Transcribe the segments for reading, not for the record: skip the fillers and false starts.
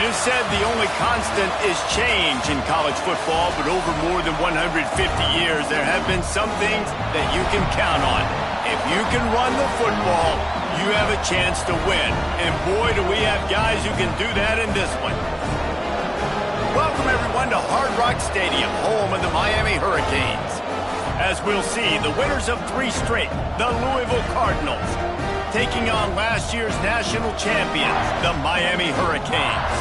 is said the only constant is change in college football, but over more than 150 years, there have been some things that you can count on. If you can run the football, you have a chance to win. And boy, do we have guys who can do that in this one. Welcome, everyone, to Hard Rock Stadium, home of the Miami Hurricanes. As we'll see, the winners of 3 straight, the Louisville Cardinals, taking on last year's national champions, the Miami Hurricanes.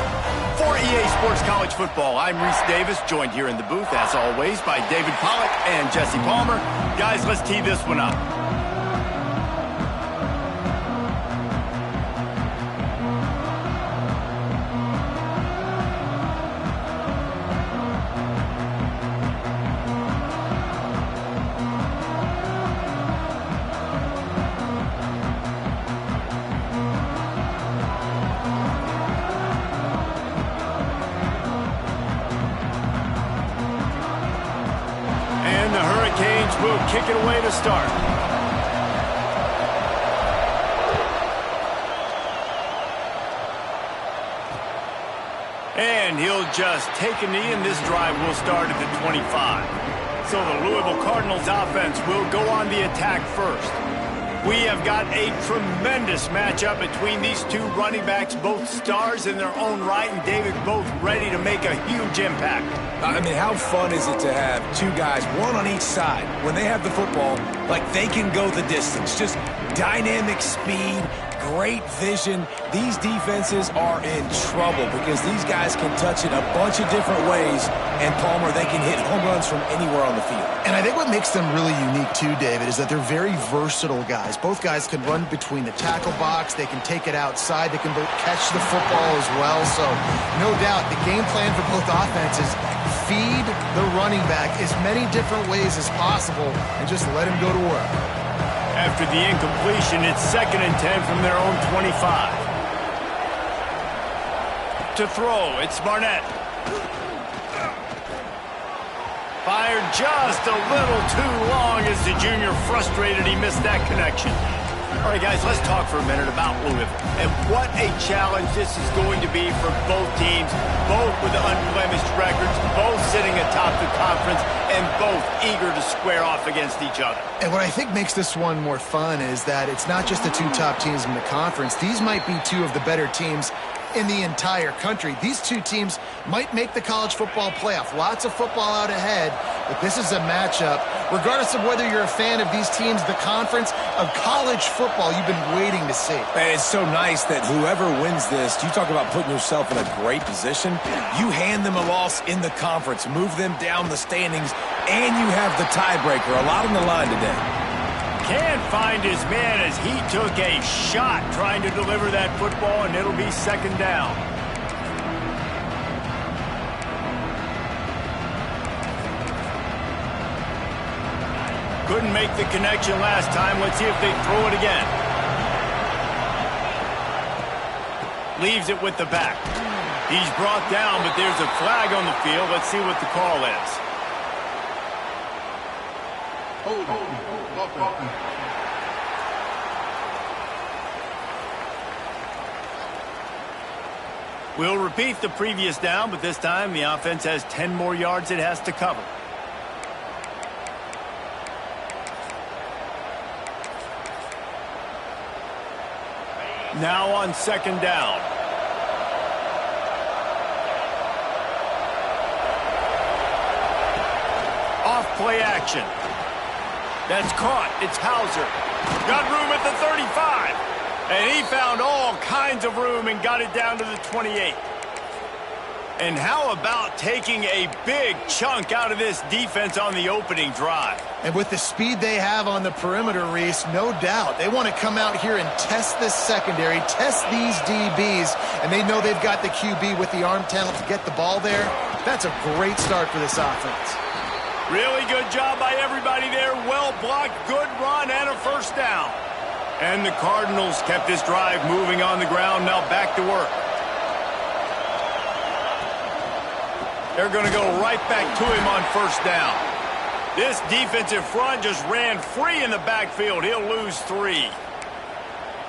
For EA Sports College Football, I'm Reese Davis, joined here in the booth, as always, by David Pollack and Jesse Palmer. Guys, let's tee this one up. Will kick it away to start. And he'll just take a knee, and this drive will start at the 25. So the Louisville Cardinals offense will go on the attack first. We have got a tremendous matchup between these two running backs, both stars in their own right, and David, both ready to make a huge impact. I mean, how fun is it to have 2 guys, one on each side, when they have the football, like they can go the distance. Just dynamic speed, great vision. These defenses are in trouble because these guys can touch it a bunch of different ways, and Palmer, they can hit home runs from anywhere on the field. And I think what makes them really unique too, David, is that they're very versatile guys. Both guys can run between the tackle box, they can take it outside, they can both catch the football as well. So no doubt the game plan for both offenses, feed the running back as many different ways as possible and just let him go to work. After the incompletion, it's 2nd and 10 from their own 25. To throw, it's Barnett. Fired just a little too long as the junior frustrated he missed that connection. All right, guys, let's talk for a minute about Louisville. And what a challenge this is going to be for both teams, both with unblemished records, both sitting atop the conference, and both eager to square off against each other. And what I think makes this one more fun is that it's not just the 2 top teams in the conference. These might be 2 of the better teams in the entire country. These 2 teams might make the college football playoff. Lots of football out ahead, but this is a matchup, regardless of whether you're a fan of these teams, the conference of college football you've been waiting to see. And it's so nice that whoever wins this, you talk about putting yourself in a great position, you hand them a loss in the conference, move them down the standings, and you have the tiebreaker. A lot on the line today. Can't find his man as he took a shot trying to deliver that football, and it'll be 2nd down. Couldn't make the connection last time. Let's see if they throw it again. Leaves it with the back. He's brought down, but there's a flag on the field. Let's see what the call is. We'll repeat the previous down, but this time the offense has 10 more yards it has to cover. Now on 2nd down. Off play action. That's caught. It's Hauser. Got room at the 35. And he found all kinds of room and got it down to the 28. And how about taking a big chunk out of this defense on the opening drive? And with the speed they have on the perimeter, Reese, no doubt they want to come out here and test this secondary, test these DBs, and they know they've got the QB with the arm talent to get the ball there. That's a great start for this offense. Really good job by everybody there. Well blocked, good run, and a 1st down. And the Cardinals kept this drive moving on the ground. Now back to work. They're going to go right back to him on 1st down. This defensive front just ran free in the backfield. He'll lose 3.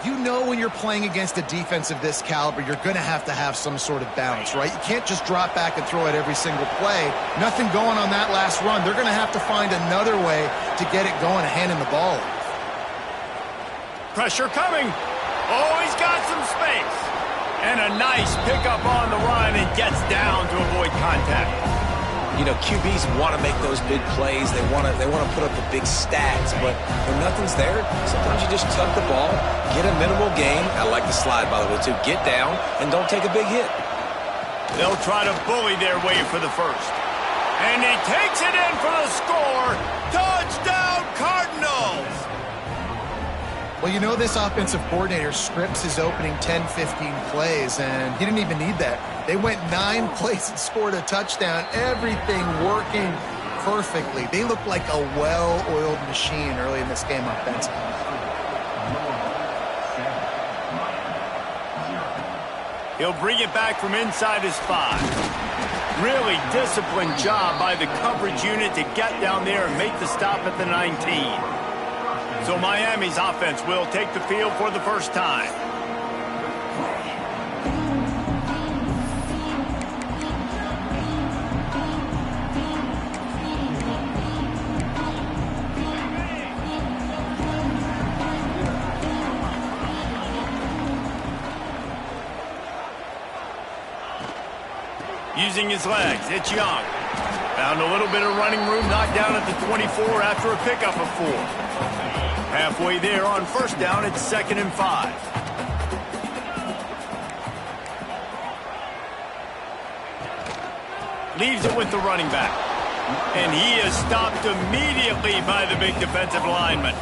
You know when you're playing against a defense of this caliber, you're going to have some sort of balance, right? You can't just drop back and throw it every single play. Nothing going on that last run. They're going to have to find another way to get it going and handing the ball off. Pressure coming. Oh, he's got some space. And a nice pickup on the run and gets down to avoid contact. You know, QBs want to make those big plays. They want to put up the big stats, but when nothing's there, sometimes you just tuck the ball, get a minimal gain. I like the slide, by the way, too. Get down and don't take a big hit. They'll try to bully their way for the first. And he takes it in for the score. Touchdown, Cardinals! Well, you know this offensive coordinator scripts his opening 10, 15 plays, and he didn't even need that. They went 9 plays and scored a touchdown. Everything working perfectly. They looked like a well-oiled machine early in this game offensively. He'll bring it back from inside his 5. Really disciplined job by the coverage unit to get down there and make the stop at the 19. So Miami's offense will take the field for the first time. Using his legs, it's Young. Found a little bit of running room, knocked down at the 24 after a pickup of 4. Halfway there on first down, it's 2nd and 5. Leaves it with the running back. And he is stopped immediately by the big defensive lineman.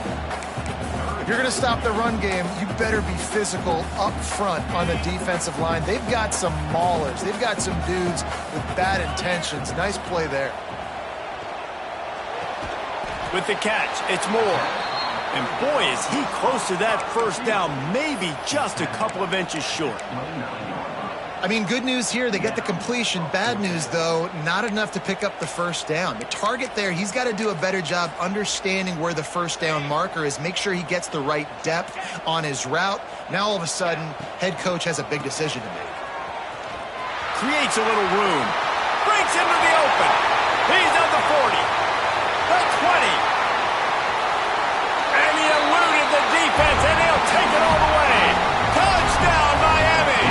If you're going to stop the run game, you better be physical up front on the defensive line. They've got some maulers. They've got some dudes with bad intentions. Nice play there. With the catch, it's Moore. And boy, is he close to that first down, maybe just a couple of inches short. I mean, good news here, they get the completion. Bad news, though, not enough to pick up the first down. The target there, he's got to do a better job understanding where the first down marker is, make sure he gets the right depth on his route. Now, all of a sudden, head coach has a big decision to make. Creates a little room. Breaks into the open. He's at the 40. The 20. And he eluded the defense, and he'll take it all the way. Touchdown, Miami!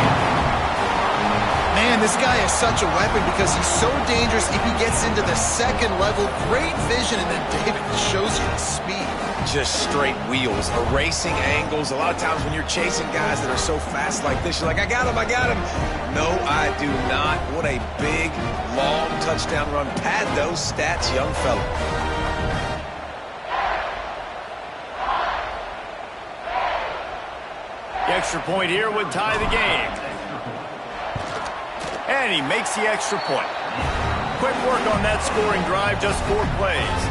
Man, this guy is such a weapon because he's so dangerous if he gets into the second level. Great vision, and then David shows you the speed. Just straight wheels, erasing angles. A lot of times when you're chasing guys that are so fast like this, you're like, I got him, I got him. No, I do not. What a big, long touchdown run. Pad those stats, young fella. The extra point here would tie the game. And he makes the extra point. Quick work on that scoring drive, just 4 plays.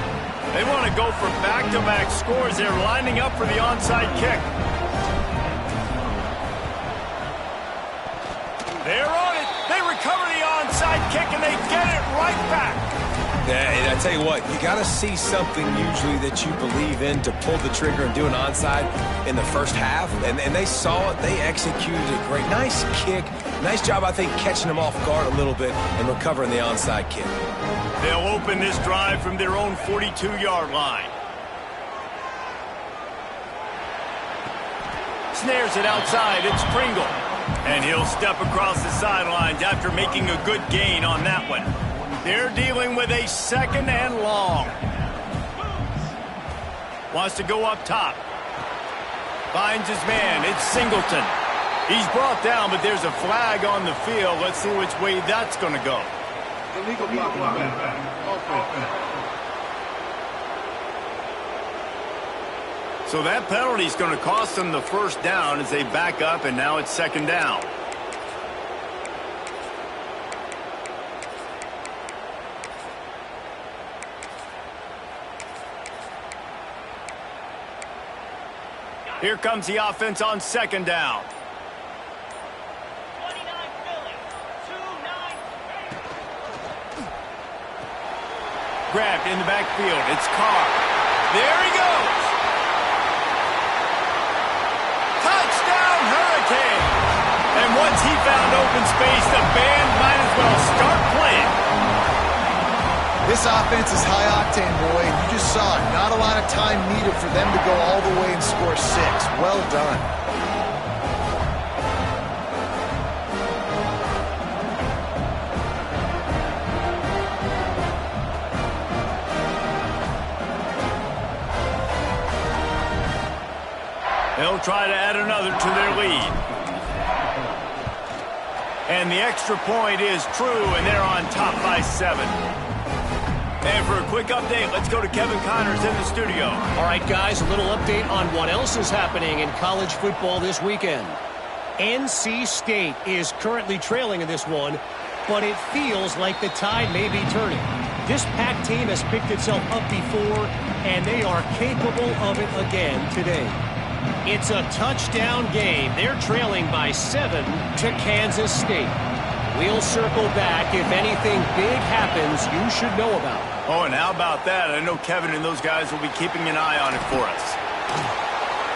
They want to go for back-to-back scores. They're lining up for the onside kick. They're on it. They recover the onside kick, and they get it right back. Yeah, and I tell you what, you got to see something usually that you believe in to pull the trigger and do an onside in the first half. And they saw it. They executed it great. Nice kick. Nice job, I think, catching them off guard a little bit and recovering the onside kick. They'll open this drive from their own 42-yard line. Snares it outside. It's Pringle. And he'll step across the sidelines after making a good gain on that one. They're dealing with a 2nd and long. Wants to go up top. Finds his man. It's Singleton. He's brought down, but there's a flag on the field. Let's see which way that's going to go. Illegal block. So that penalty is going to cost them the first down as they back up, and now it's 2nd down. Here comes the offense on 2nd down. Grabbed in the backfield. It's Carr. There he goes. open space. The band might as well start playing. This offense is high octane, boy, and you just saw it. Not a lot of time needed for them to go all the way and score 6. Well done. They'll try to add another to their lead. And the extra point is true, and they're on top by 7. And for a quick update, let's go to Kevin Connors in the studio. All right, guys, a little update on what else is happening in college football this weekend. NC State is currently trailing in this one, but it feels like the tide may be turning. This Pac team has picked itself up before, and they are capable of it again today. It's a touchdown game. They're trailing by 7 to Kansas State. We'll circle back if anything big happens you should know about. Oh, and how about that? I know Kevin and those guys will be keeping an eye on it for us.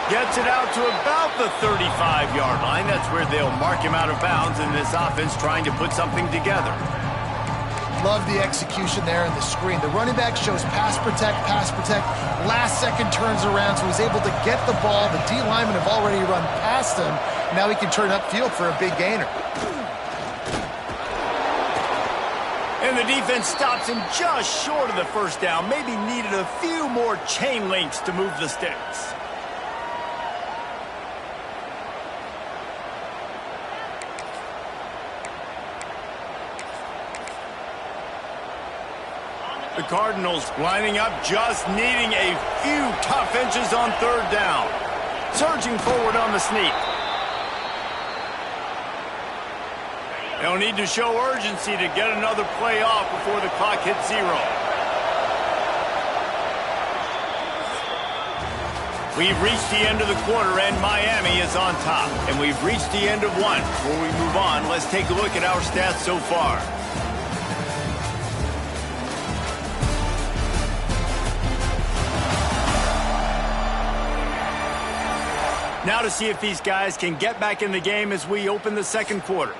Gets it out to about the 35-yard line. That's where they'll mark him out of bounds in this offense trying to put something together. Love the execution there in the screen. The running back shows pass protect, last second turns around, so he's able to get the ball. The D linemen have already run past him. Now he can turn upfield for a big gainer. And the defense stops him just short of the first down. Maybe needed a few more chain links to move the sticks. The Cardinals lining up, just needing a few tough inches on 3rd down. Surging forward on the sneak. They'll need to show urgency to get another play off before the clock hits 0. We've reached the end of the quarter, and Miami is on top. And we've reached the end of one. Before we move on, let's take a look at our stats so far. Now to see if these guys can get back in the game as we open the second quarter.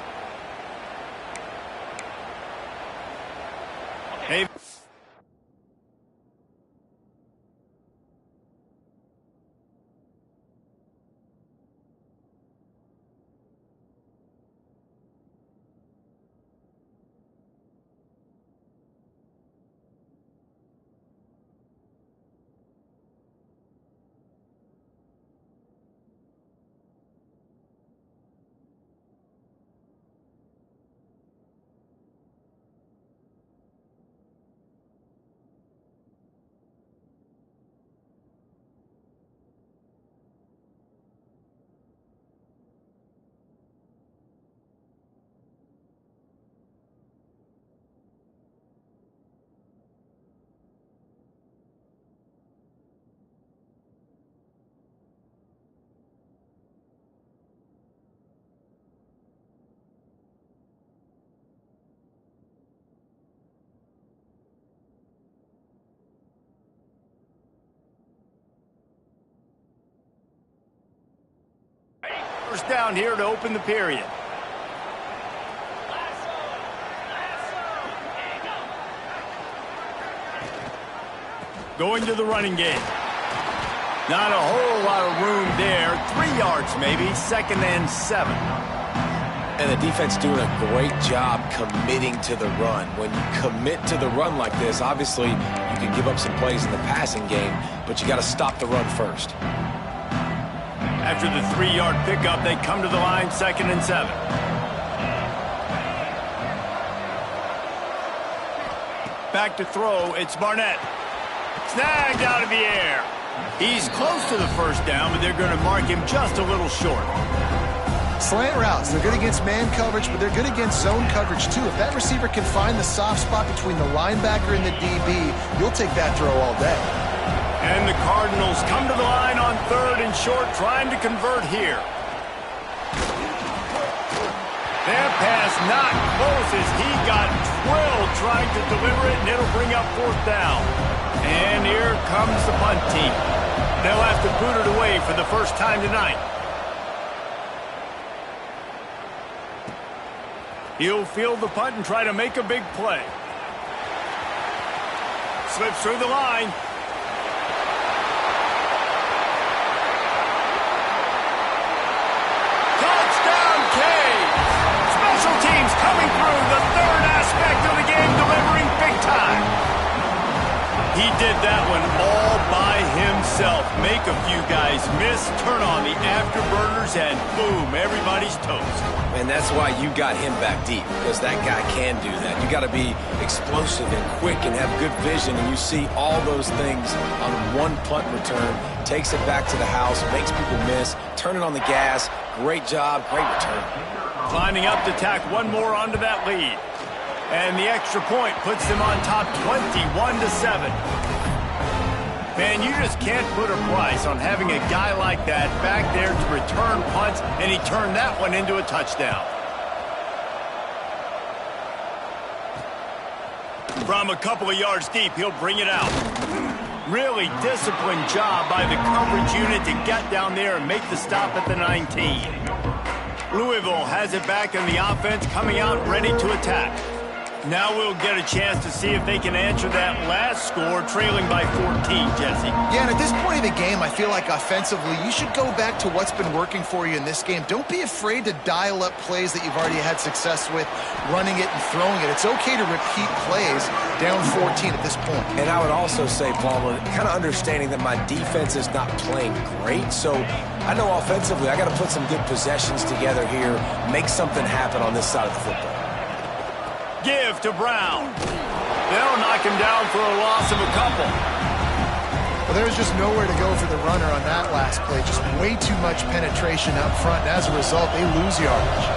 Hey. First down here to open the period. Going to the running game. Not a whole lot of room there. 3 yards maybe. 2nd and 7. And the defense doing a great job committing to the run. When you commit to the run like this, obviously you can give up some plays in the passing game, but you got to stop the run first. After the 3-yard pickup, they come to the line, 2nd and 7. Back to throw, it's Barnett. Snagged out of the air. He's close to the first down, but they're going to mark him just a little short. Slant routes, they're good against man coverage, but they're good against zone coverage too. If that receiver can find the soft spot between the linebacker and the DB, you'll take that throw all day. And the Cardinals come to the line on 3rd and short, trying to convert here. Their pass not close as he got drilled trying to deliver it, and it'll bring up 4th down. And here comes the punt team. They'll have to boot it away for the first time tonight. He'll field the punt and try to make a big play. Slips through the line. Touchdown, Canes! Special teams coming through, the third aspect of the game, delivering big time. He did that one all by himself. Make a few guys miss, turn on the afterburners, and boom, everybody's toast. And that's why you got him back deep, because that guy can do that. You got to be explosive and quick and have good vision, and you see all those things on one punt return. Takes it back to the house, makes people miss, turning on the gas. Great job, great return. Lining up to tack one more onto that lead. And the extra point puts them on top 21-7. Man, you just can't put a price on having a guy like that back there to return punts, and he turned that one into a touchdown. From a couple of yards deep, he'll bring it out. Really disciplined job by the coverage unit to get down there and make the stop at the 19. Louisville has it back in the offense, coming out ready to attack. Now we'll get a chance to see if they can answer that last score, trailing by 14, Jesse. Yeah, and at this point of the game, I feel like offensively, you should go back to what's been working for you in this game. Don't be afraid to dial up plays that you've already had success with, running it and throwing it. It's okay to repeat plays down 14 at this point. And I would also say, Paul, kind of understanding that my defense is not playing great, so I know offensively I got to put some good possessions together here, make something happen on this side of the football. Give to Brown. They'll knock him down for a loss of a couple. Well, there's just nowhere to go for the runner on that last play. Just way too much penetration up front. And as a result, they lose yardage.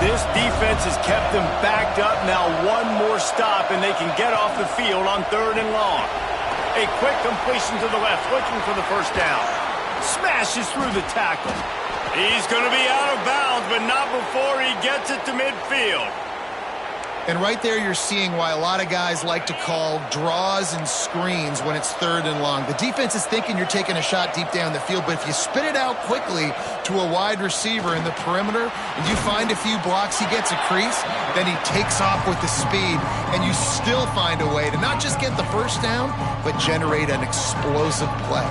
This defense has kept them backed up. Now one more stop, and they can get off the field on 3rd and long. A quick completion to the left, looking for the first down. Smashes through the tackle. He's going to be out of bounds, but not before he gets it to midfield. And right there you're seeing why a lot of guys like to call draws and screens when it's 3rd and long. The defense is thinking you're taking a shot deep down the field, but if you spit it out quickly to a wide receiver in the perimeter and you find a few blocks, he gets a crease, then he takes off with the speed, and you still find a way to not just get the first down, but generate an explosive play.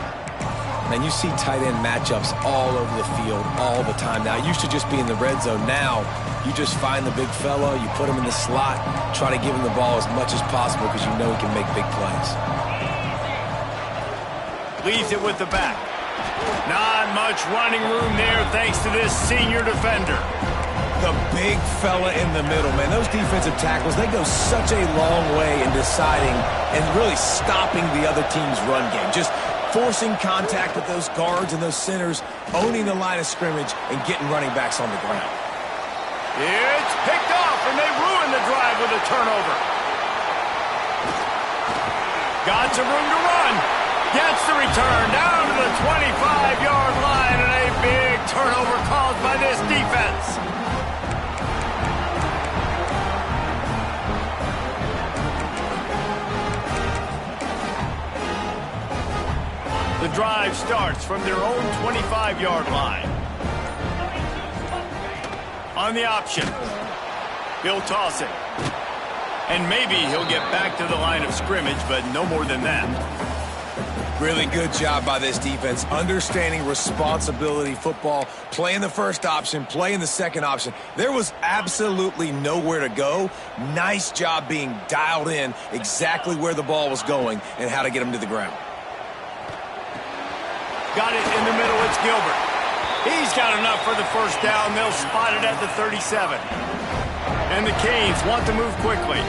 And you see tight end matchups all over the field all the time. Now, it used to just be in the red zone. Now, you just find the big fella, you put him in the slot, try to give him the ball as much as possible because you know he can make big plays. Leaves it with the back. Not much running room there thanks to this senior defender. The big fella in the middle, man. Those defensive tackles, they go such a long way in deciding and really stopping the other team's run game. Just forcing contact with those guards and those centers, owning the line of scrimmage, and getting running backs on the ground. It's picked off, and they ruin the drive with a turnover. Got some room to run. Gets the return down to the 25-yard line, and a big turnover caused by this defense. The drive starts from their own 25-yard line. On the option, he'll toss it. And maybe he'll get back to the line of scrimmage, but no more than that. Really good job by this defense, understanding responsibility football, playing the first option, playing the second option. There was absolutely nowhere to go. Nice job being dialed in exactly where the ball was going and how to get him to the ground. Got it in the middle, it's Gilbert. He's got enough for the first down. They'll spot it at the 37. And the Canes want to move quickly.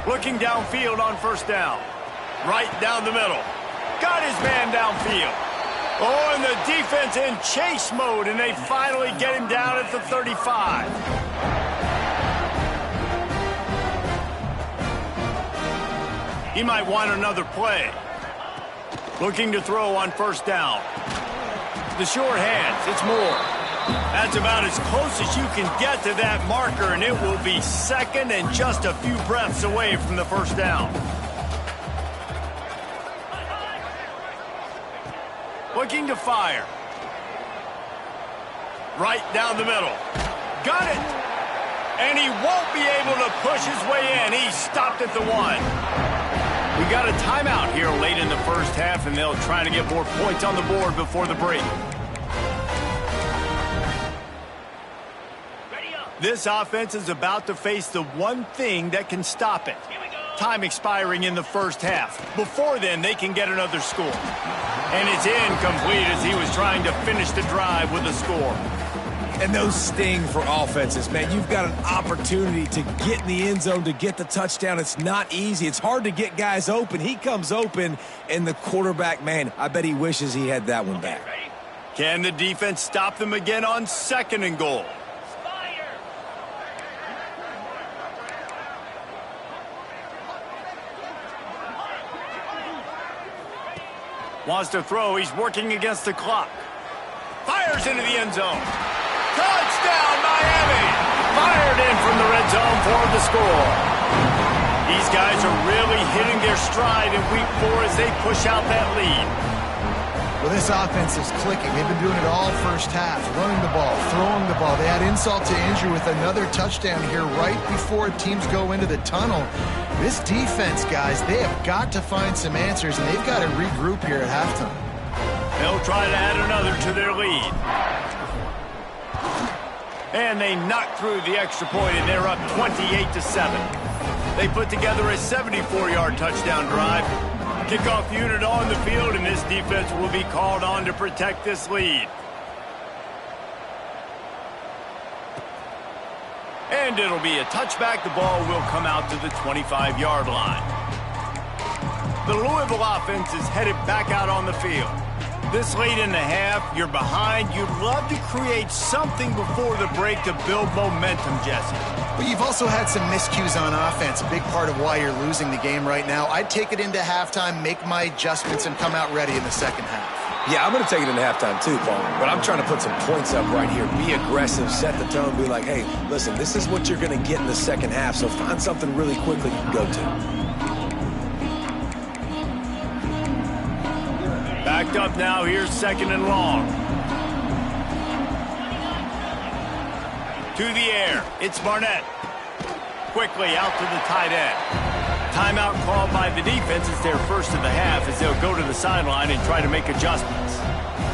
Looking downfield on first down. Right down the middle. Got his man downfield. Oh, and the defense in chase mode, and they finally get him down at the 35. He might want another play. Looking to throw on first down. The short hands, it's Moore. That's about as close as you can get to that marker, and it will be second and just a few breaths away from the first down. Looking to fire. right down the middle. Got it. And he won't be able to push his way in. He stopped at the 1. We got a timeout here late in the first half, and they'll try to get more points on the board before the break. This offense is about to face the one thing that can stop it. Time expiring in the first half. Before then, they can get another score. And it's incomplete as he was trying to finish the drive with a score. And those sting for offenses, man. You've got an opportunity to get in the end zone, to get the touchdown. It's not easy. It's hard to get guys open. He comes open, and the quarterback, man, I bet he wishes he had that one back. Can the defense stop them again on 2nd and goal? Wants to throw. He's working against the clock. Fires into the end zone. Touchdown, Miami! Fired in from the red zone for the score. These guys are really hitting their stride in week 4 as they push out that lead. Well, this offense is clicking. They've been doing it all first half, running the ball, throwing the ball. They had insult to injury with another touchdown here right before teams go into the tunnel. This defense, guys, they have got to find some answers, and they've got to regroup here at halftime. They'll try to add another to their lead. And they knock through the extra point, and they're up 28-7. They put together a 74-yard touchdown drive. Kickoff unit on the field, and this defense will be called on to protect this lead. And it'll be a touchback. The ball will come out to the 25-yard line. The Louisville offense is headed back out on the field. This late in the half, you're behind. You'd love to create something before the break to build momentum, Jesse. But you've also had some miscues on offense, a big part of why you're losing the game right now. I'd take it into halftime, make my adjustments, and come out ready in the second half. Yeah, I'm going to take it into halftime too, Paul. But I'm trying to put some points up right here. Be aggressive, set the tone, be like, hey, listen, this is what you're going to get in the second half, so find something really quickly you can go to. Backed up now, here's 2nd and long. To the air, it's Barnett. Quickly out to the tight end. Timeout called by the defense. It's their first of the half as they'll go to the sideline and try to make adjustments.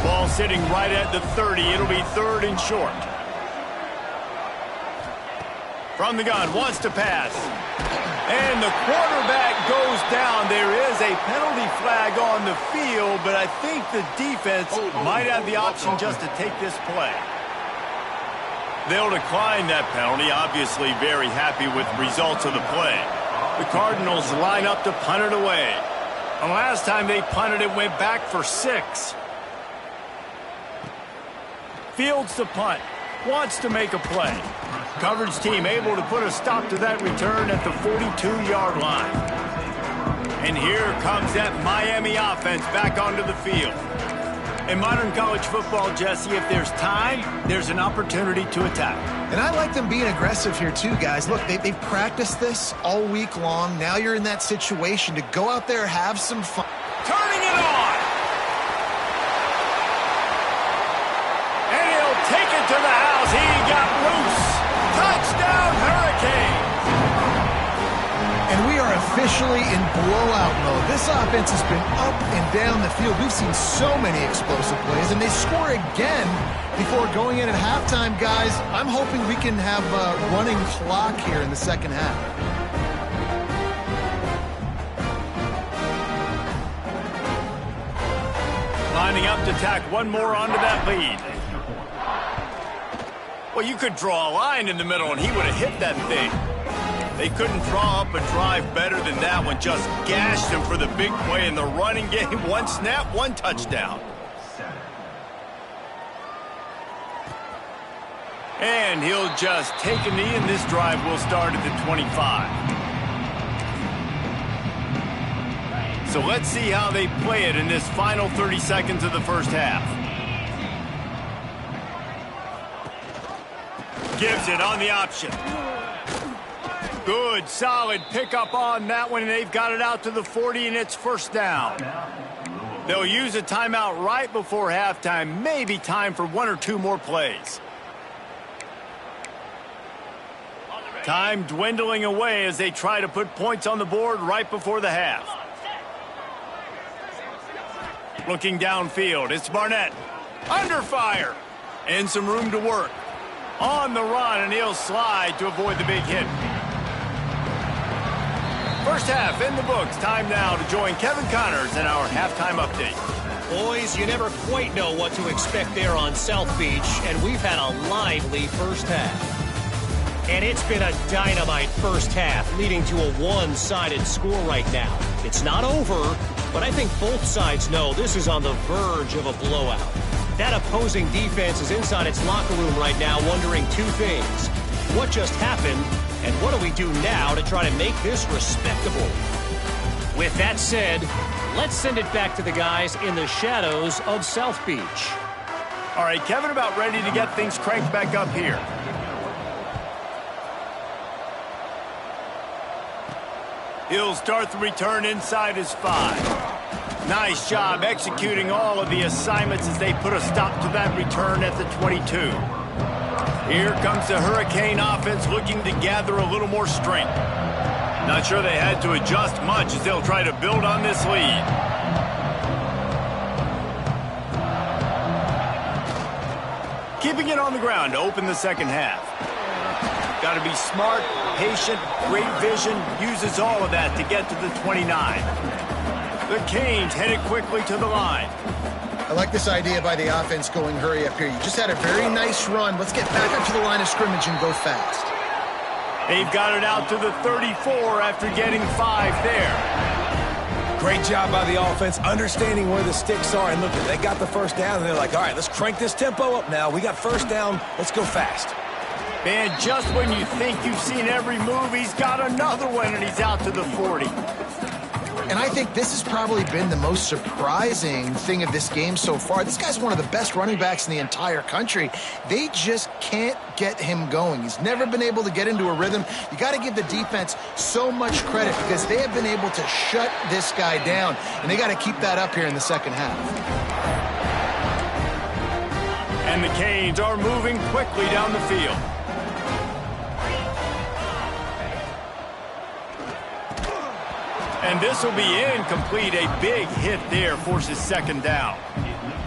Ball sitting right at the 30. It'll be 3rd and short. From the gun, wants to pass. And the quarterback goes down. There is a penalty flag on the field, but I think the defense might have the option just to take this play. They'll decline that penalty, obviously very happy with the results of the play. The Cardinals line up to punt it away. The last time they punted it went back for 6. Fields to punt. Wants to make a play. Coverage team able to put a stop to that return at the 42-yard line. And here comes that Miami offense back onto the field. In modern college football, Jesse, if there's time, there's an opportunity to attack. And I like them being aggressive here too, guys. Look, they've practiced this all week long. Now you're in that situation to go out there, have some fun. Turning it on! And he'll take it to the house. He got loose. Touchdown, Hurricanes! And we are officially in blowout mode. This offense has been up and down the field. We've seen so many explosive plays, and they score again before going in at halftime, guys. I'm hoping we can have a running clock here in the second half. Lining up to tack one more onto that lead. Well, you could draw a line in the middle, and he would have hit that thing. They couldn't draw up a drive better than that one. Just gashed him for the big play in the running game. One snap, one touchdown. And he'll just take a knee, and this drive will start at the 25. So let's see how they play it in this final 30 seconds of the first half. Gives it on the option. Good, solid pickup on that one, and they've got it out to the 40, and it's first down. They'll use a timeout right before halftime. Maybe time for one or two more plays. Time dwindling away as they try to put points on the board right before the half. Looking downfield, it's Barnett. Under fire. And some room to work. On the run, and he'll slide to avoid the big hit. First half in the books. Time now to join Kevin Connors in our halftime update. Boys, you never quite know what to expect there on South Beach, and we've had a lively first half. And it's been a dynamite first half, leading to a one-sided score right now. It's not over, but I think both sides know this is on the verge of a blowout. That opposing defense is inside its locker room right now wondering two things. What just happened, and what do we do now to try to make this respectable? With that said, let's send it back to the guys in the shadows of South Beach. All right, Kevin, about ready to get things cranked back up here. He'll start the return inside his 5. Nice job executing all of the assignments as they put a stop to that return at the 22. Here comes the Hurricane offense looking to gather a little more strength. Not sure they had to adjust much as they'll try to build on this lead. Keeping it on the ground to open the second half. Got to be smart, patient, great vision, uses all of that to get to the 29. The Canes headed quickly to the line. I like this idea by the offense going hurry up here. You just had a very nice run. Let's get back up to the line of scrimmage and go fast. They've got it out to the 34 after getting 5 there. Great job by the offense, understanding where the sticks are. And look, they got the first down, and they're like, all right, let's crank this tempo up now. We got first down. Let's go fast. Man, just when you think you've seen every move, he's got another one, and he's out to the 40. And I think this has probably been the most surprising thing of this game so far. This guy's one of the best running backs in the entire country. They just can't get him going. He's never been able to get into a rhythm. You got to give the defense so much credit because they have been able to shut this guy down, and they got to keep that up here in the second half. And the Canes are moving quickly down the field. And this will be incomplete. A big hit there forces second down.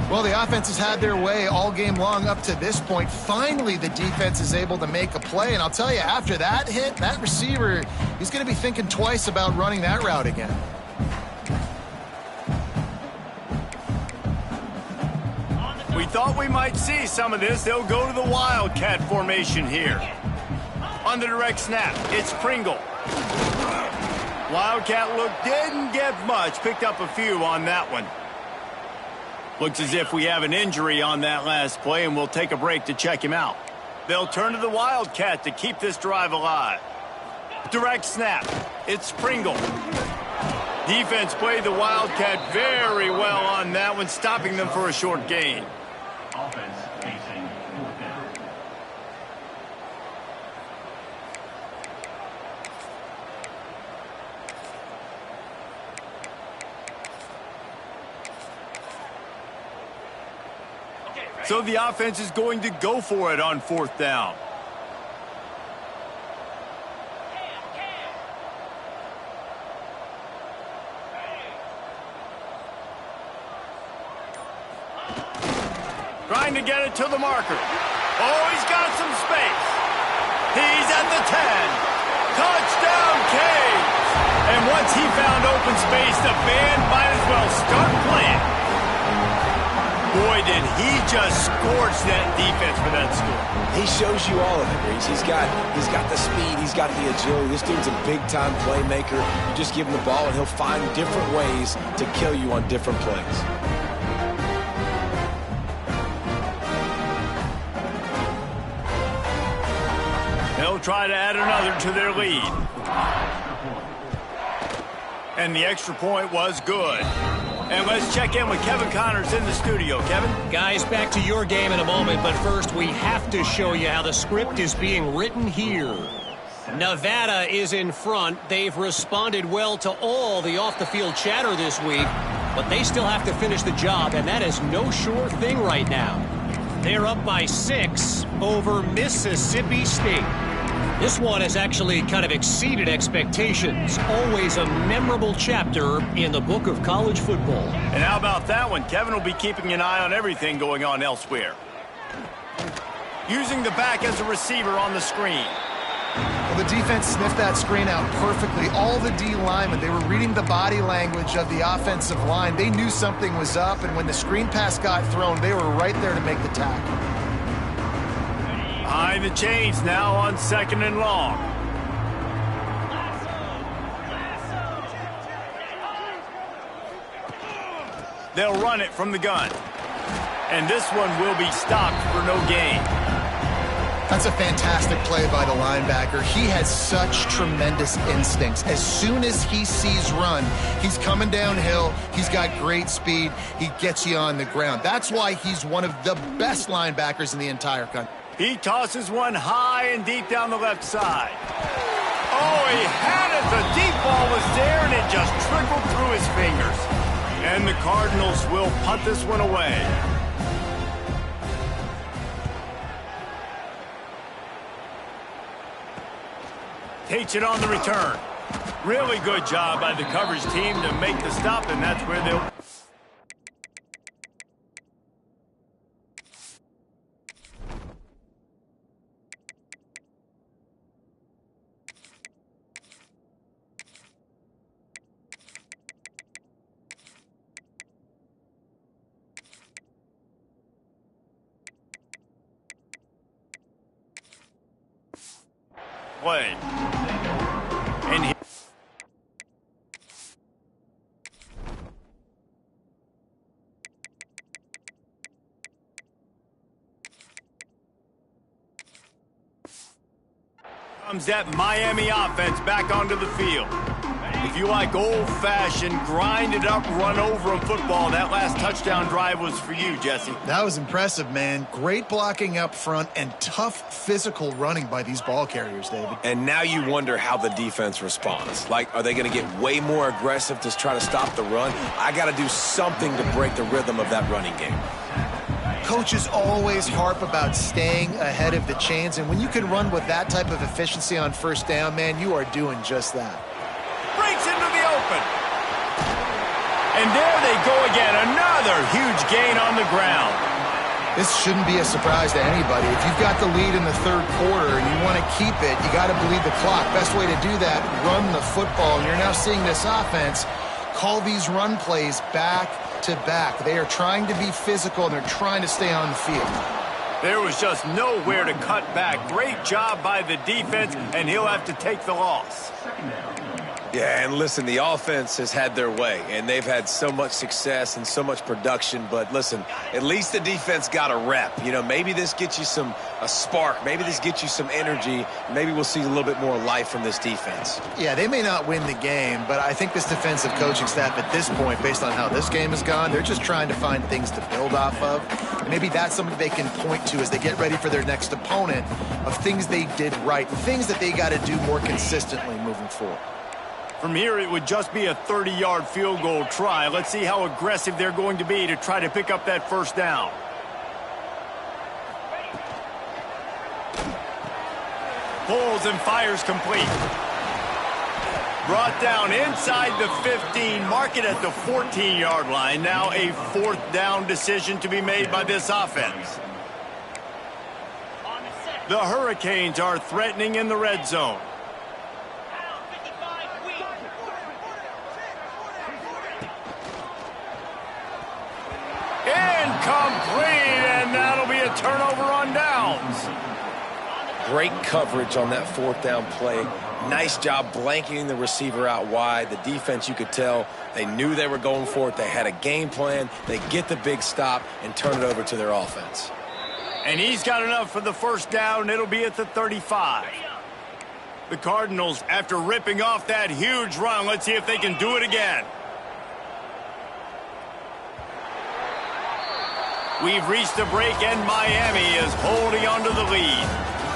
Well, the offense has had their way all game long up to this point. Finally, the defense is able to make a play. And I'll tell you, after that hit, that receiver, he's going to be thinking twice about running that route again. We thought we might see some of this. They'll go to the Wildcat formation here. On the direct snap, it's Pringle. Wildcat look didn't get much. Picked up a few on that one. Looks as if we have an injury on that last play, and we'll take a break to check him out. They'll turn to the Wildcat to keep this drive alive. Direct snap. It's Pringle. Defense played the Wildcat very well on that one, stopping them for a short gain. Offense facing fourth down. So the offense is going to go for it on fourth down. Trying to get it to the marker. Oh, he's got some space. He's at the 10. Touchdown, Canes. And once he found open space, the band might as well start playing. Boy, did he just scorch that defense for that score. He shows you all of it, Reese. He's got the speed. He's got the agility. This dude's a big-time playmaker. You just give him the ball, and he'll find different ways to kill you on different plays. They'll try to add another to their lead. And the extra point was good. And let's check in with Kevin Connors in the studio. Kevin? Guys, back to your game in a moment, but first we have to show you how the script is being written here. Nevada is in front. They've responded well to all the off-the-field chatter this week, but they still have to finish the job, and that is no sure thing right now. They're up by 6 over Mississippi State. This one has actually kind of exceeded expectations. Always a memorable chapter in the book of college football. And how about that one? Kevin will be keeping an eye on everything going on elsewhere. Using the back as a receiver on the screen. Well, the defense sniffed that screen out perfectly. All the D linemen, they were reading the body language of the offensive line. They knew something was up, and when the screen pass got thrown, they were right there to make the tackle. Behind the chains now on 2nd and long. They'll run it from the gun. And this one will be stopped for no gain. That's a fantastic play by the linebacker. He has such tremendous instincts. As soon as he sees run, he's coming downhill. He's got great speed. He gets you on the ground. That's why he's one of the best linebackers in the entire country. He tosses one high and deep down the left side. Oh, he had it. The deep ball was there, and it just trickled through his fingers. And the Cardinals will punt this one away. Takes it on the return. Really good job by the coverage team to make the stop, and that's where they'll... play. And he comes that Miami offense back onto the field. If you like old-fashioned, grind-it-up, run-over-'em football, that last touchdown drive was for you, Jesse. That was impressive, man. Great blocking up front and tough physical running by these ball carriers, David. And now you wonder how the defense responds. Like, are they going to get way more aggressive to try to stop the run? I got to do something to break the rhythm of that running game. Coaches always harp about staying ahead of the chains, and when you can run with that type of efficiency on first down, man, you are doing just that. Breaks into the open. And there they go again. Another huge gain on the ground. This shouldn't be a surprise to anybody. If you've got the lead in the third quarter and you want to keep it, you got to bleed the clock. Best way to do that, run the football. And you're now seeing this offense call these run plays back to back. They are trying to be physical, and they're trying to stay on the field. There was just nowhere to cut back. Great job by the defense, and he'll have to take the loss. Yeah, and listen, the offense has had their way, and they've had so much success and so much production. But listen, at least the defense got a rep. You know, maybe this gets you a spark. Maybe this gets you some energy. Maybe we'll see a little bit more life from this defense. Yeah, they may not win the game, but I think this defensive coaching staff at this point, based on how this game has gone, they're just trying to find things to build off of. And maybe that's something they can point to as they get ready for their next opponent of things they did right, things that they got to do more consistently moving forward. From here, it would just be a 30-yard field goal try. Let's see how aggressive they're going to be to try to pick up that first down. Pulls and fires complete. Brought down inside the 15, mark it at the 14-yard line. Now a fourth down decision to be made by this offense. The Hurricanes are threatening in the red zone. Incomplete, and that'll be a turnover on downs. Great coverage on that fourth down play. Nice job blanketing the receiver out wide. The defense, you could tell, they knew they were going for it. They had a game plan. They get the big stop and turn it over to their offense. And he's got enough for the first down. It'll be at the 35. The Cardinals, after ripping off that huge run, let's see if they can do it again. We've reached the break, and Miami is holding on to the lead.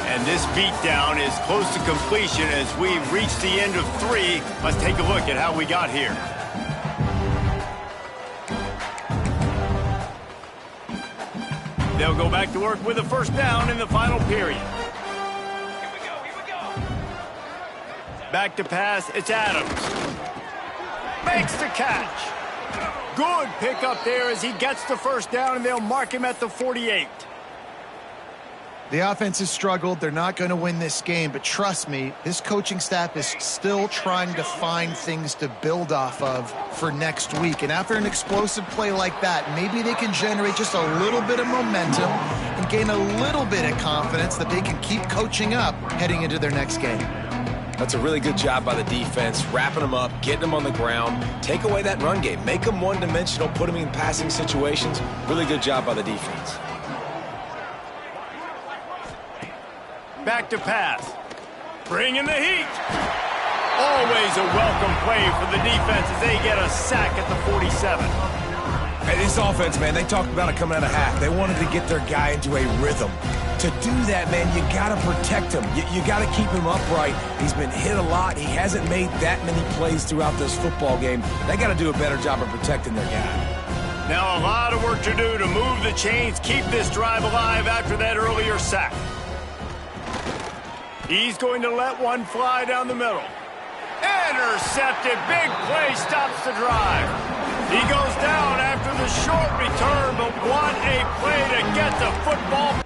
And this beatdown is close to completion as we've reached the end of 3. Let's take a look at how we got here. They'll go back to work with a first down in the final period. Here we go. Back to pass, it's Adams. Makes the catch. Good pickup there as he gets the first down, and they'll mark him at the 48. The offense has struggled. They're not going to win this game, but trust me, this coaching staff is still trying to find things to build off of for next week. And after an explosive play like that, maybe they can generate just a little bit of momentum and gain a little bit of confidence that they can keep coaching up heading into their next game. That's a really good job by the defense, wrapping them up, getting them on the ground, take away that run game, make them one-dimensional, put them in passing situations. Really good job by the defense. Back to pass. Bringing the heat. Always a welcome play for the defense as they get a sack at the 47. Hey, this offense, man, they talked about it coming out of half. They wanted to get their guy into a rhythm. To do that, man, you got to protect him. You got to keep him upright. He's been hit a lot. He hasn't made that many plays throughout this football game. They got to do a better job of protecting their guy. Now a lot of work to do to move the chains, keep this drive alive after that earlier sack. He's going to let one fly down the middle. Intercepted. Big play stops the drive. He goes down after the short return, but what a play to get the football.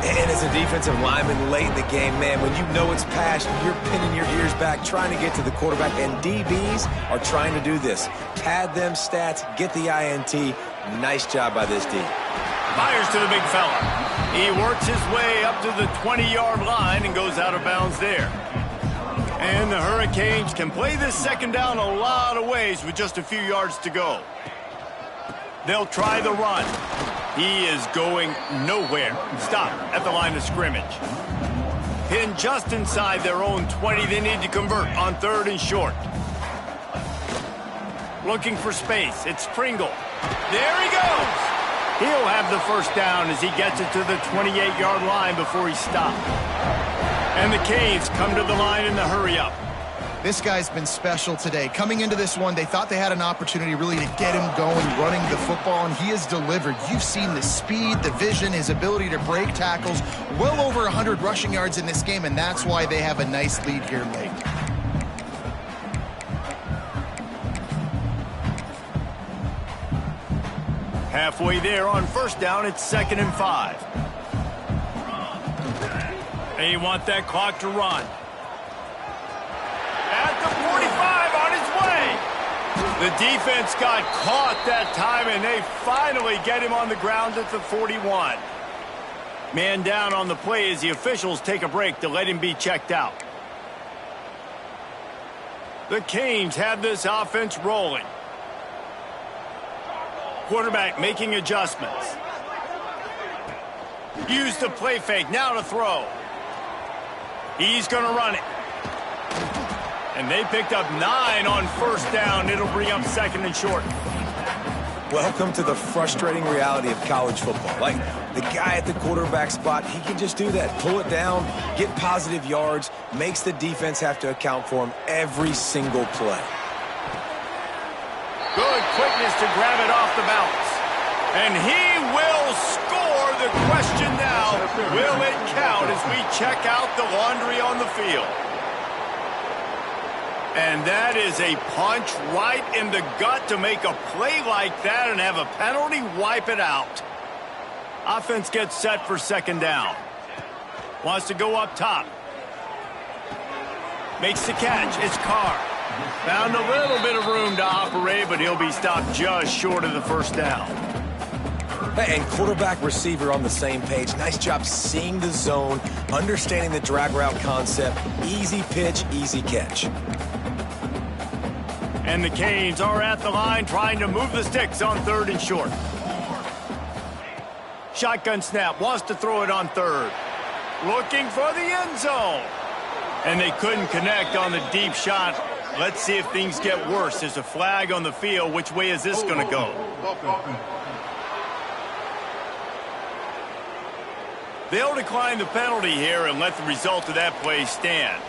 And as a defensive lineman late in the game, man, when you know it's past, you're pinning your ears back, trying to get to the quarterback, and DBs are trying to do this. Pad them stats, get the INT. Nice job by this D. Fires to the big fella. He works his way up to the 20-yard line and goes out of bounds there. And the Hurricanes can play this second down a lot of ways with just a few yards to go. They'll try the run. He is going nowhere. Stop at the line of scrimmage. Pinned just inside their own 20. They need to convert on 3rd and short. Looking for space. It's Pringle. There he goes. He'll have the first down as he gets it to the 28-yard line before he stopped. And the Canes come to the line in the hurry-up. This guy's been special today. Coming into this one, they thought they had an opportunity really to get him going, running the football, and he has delivered. You've seen the speed, the vision, his ability to break tackles. Well over 100 rushing yards in this game, and that's why they have a nice lead here late. Halfway there on first down, it's 2nd and 5. They want that clock to run. At the 45 on his way. The defense got caught that time, and they finally get him on the ground at the 41. Man down on the play as the officials take a break to let him be checked out. The Canes have this offense rolling. Quarterback making adjustments. Use the play fake, now to throw. He's going to run it. And they picked up 9 on first down. It'll bring up 2nd and short. Welcome to the frustrating reality of college football. Like, the guy at the quarterback spot, he can just do that. Pull it down, get positive yards, makes the defense have to account for him every single play. Good quickness to grab it off the bounce. And he will score. The question now, will it count as we check out the laundry on the field? And that is a punch right in the gut to make a play like that and have a penalty wipe it out. Offense gets set for 2nd down. Wants to go up top. Makes the catch. It's Carr. Found a little bit of room to operate, but he'll be stopped just short of the first down. Hey, and quarterback receiver on the same page. Nice job seeing the zone, understanding the drag route concept. Easy pitch, easy catch. And the Canes are at the line trying to move the sticks on 3rd and short. Shotgun snap, wants to throw it on 3rd. Looking for the end zone. And they couldn't connect on the deep shot. Let's see if things get worse. There's a flag on the field. Which way is this going to go? They'll decline the penalty here and let the result of that play stand.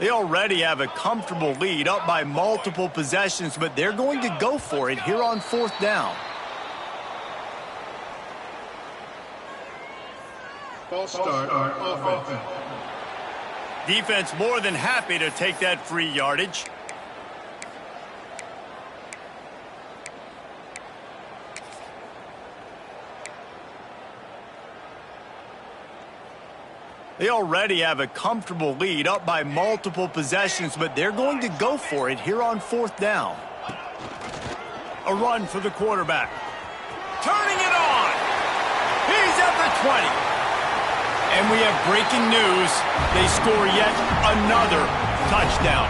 They already have a comfortable lead, up by multiple possessions, but they're going to go for it here on 4th down. False start offense. Defense more than happy to take that free yardage. They already have a comfortable lead, up by multiple possessions, but they're going to go for it here on 4th down. A run for the quarterback. Turning it on. He's at the 20. And we have breaking news. They score yet another touchdown.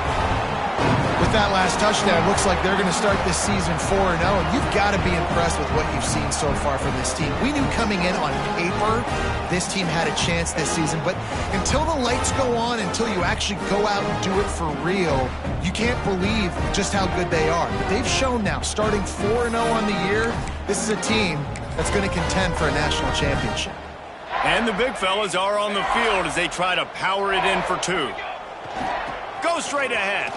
With that last touchdown, it looks like they're going to start this season 4-0, and you've got to be impressed with what you've seen so far from this team. We knew coming in on paper this team had a chance this season, but until the lights go on, until you actually go out and do it for real, you can't believe just how good they are. But they've shown now, starting 4-0 on the year, this is a team that's going to contend for a national championship. And the big fellas are on the field as they try to power it in for 2. Go straight ahead.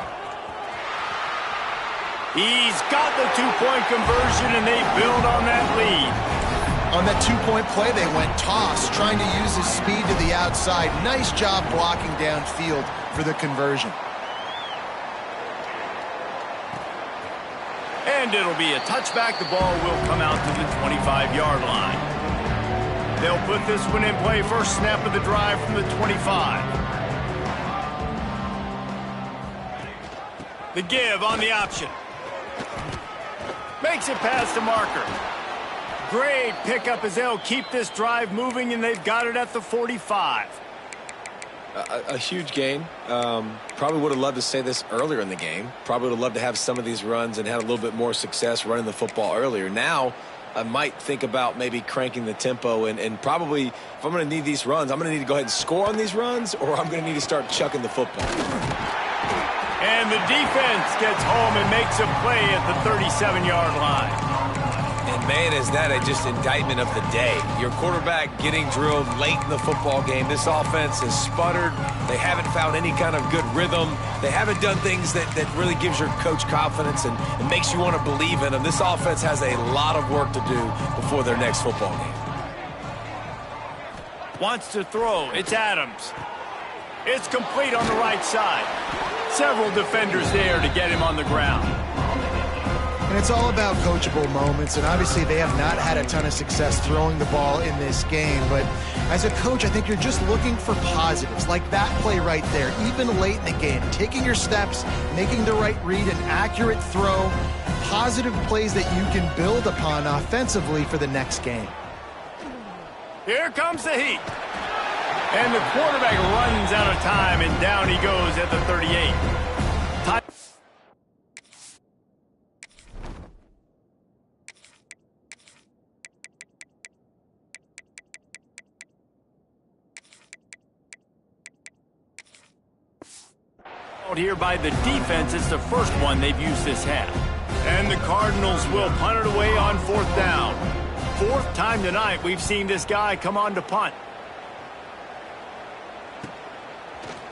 He's got the 2-point conversion, and they build on that lead. On that 2-point play, they went toss, trying to use his speed to the outside. Nice job blocking downfield for the conversion. And it'll be a touchback. The ball will come out to the 25-yard line. They'll put this one in play. First snap of the drive from the 25. The give on the option. Makes it past the marker. Great pickup as they'll keep this drive moving, and they've got it at the 45. A huge gain. Probably would have loved to say this earlier in the game. Probably would have loved to have some of these runs and had a little bit more success running the football earlier. Now, I might think about maybe cranking the tempo and probably, if I'm going to need these runs, I'm going to need to go ahead and score on these runs, or I'm going to need to start chucking the football. And the defense gets home and makes a play at the 37-yard line. And, man, is that just indictment of the day. Your quarterback getting drilled late in the football game. This offense has sputtered. They haven't found any kind of good rhythm. They haven't done things that really gives your coach confidence and makes you want to believe in them. This offense has a lot of work to do before their next football game. Wants to throw. It's Adams. It's complete on the right side. Several defenders there to get him on the ground. And it's all about coachable moments, and obviously they have not had a ton of success throwing the ball in this game. But as a coach, I think you're just looking for positives, like that play right there, even late in the game. Taking your steps, making the right read, an accurate throw, positive plays that you can build upon offensively for the next game. Here comes the heat. And the quarterback runs out of time, and down he goes at the 38. Here by the defense. It's the first one they've used this half. And the Cardinals will punt it away on 4th down. 4th time tonight we've seen this guy come on to punt.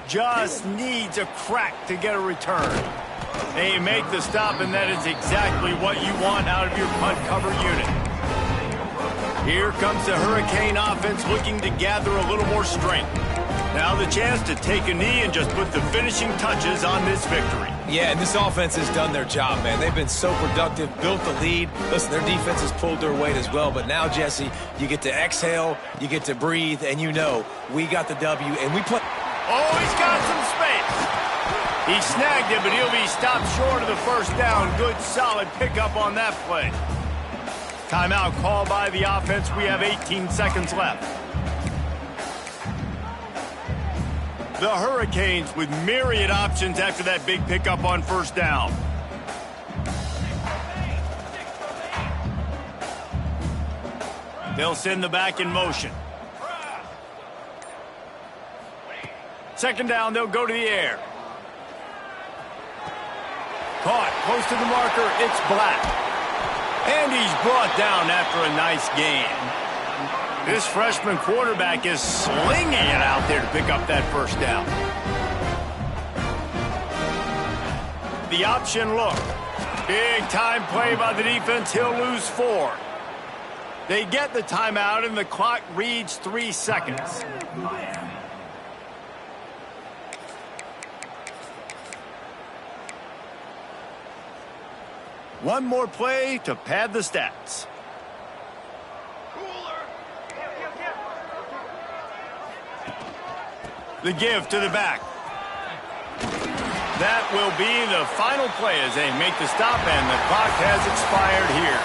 Just needs a crack to get a return. They make the stop, and that is exactly what you want out of your punt cover unit. Here comes the Hurricane offense looking to gather a little more strength. Now the chance to take a knee and just put the finishing touches on this victory. Yeah, and this offense has done their job, man. They've been so productive, built the lead. Listen, their defense has pulled their weight as well. But now, Jesse, you get to exhale, you get to breathe, and you know we got the W, and we play. Oh, he's got some space. He snagged it, but he'll be stopped short of the first down. Good, solid pickup on that play. Timeout called by the offense. We have 18 seconds left. The Hurricanes with myriad options after that big pickup on first down. They'll send the back in motion. Second down, they'll go to the air. Caught close to the marker, it's Black. And he's brought down after a nice gain. This freshman quarterback is slinging it out there to pick up that first down. The option look. Big time play by the defense. He'll lose 4. They get the timeout, and the clock reads 3 seconds. One more play to pad the stats. The give to the back. That will be the final play as they make the stop, and the clock has expired here.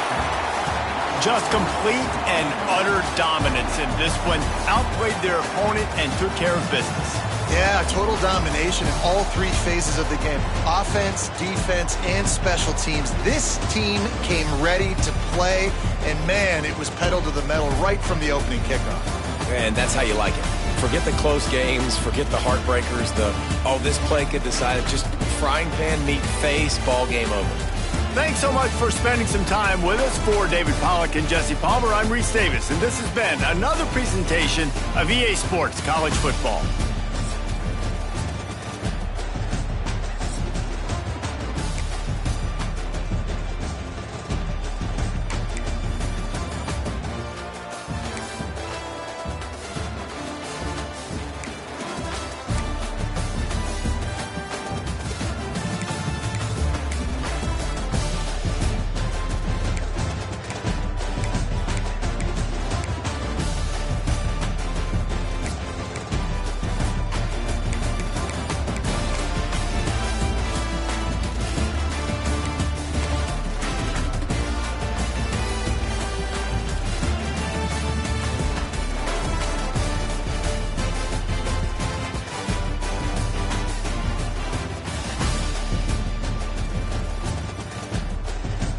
Just complete and utter dominance in this one. Outplayed their opponent and took care of business. Yeah, total domination in all 3 phases of the game. Offense, defense, and special teams. This team came ready to play, and man, it was pedal to the metal right from the opening kickoff. And that's how you like it. Forget the close games, forget the heartbreakers, this play could decide it. Just frying pan, meat face, ball game over. Thanks so much for spending some time with us. For David Pollack and Jesse Palmer, I'm Reese Davis, and this has been another presentation of EA Sports College Football.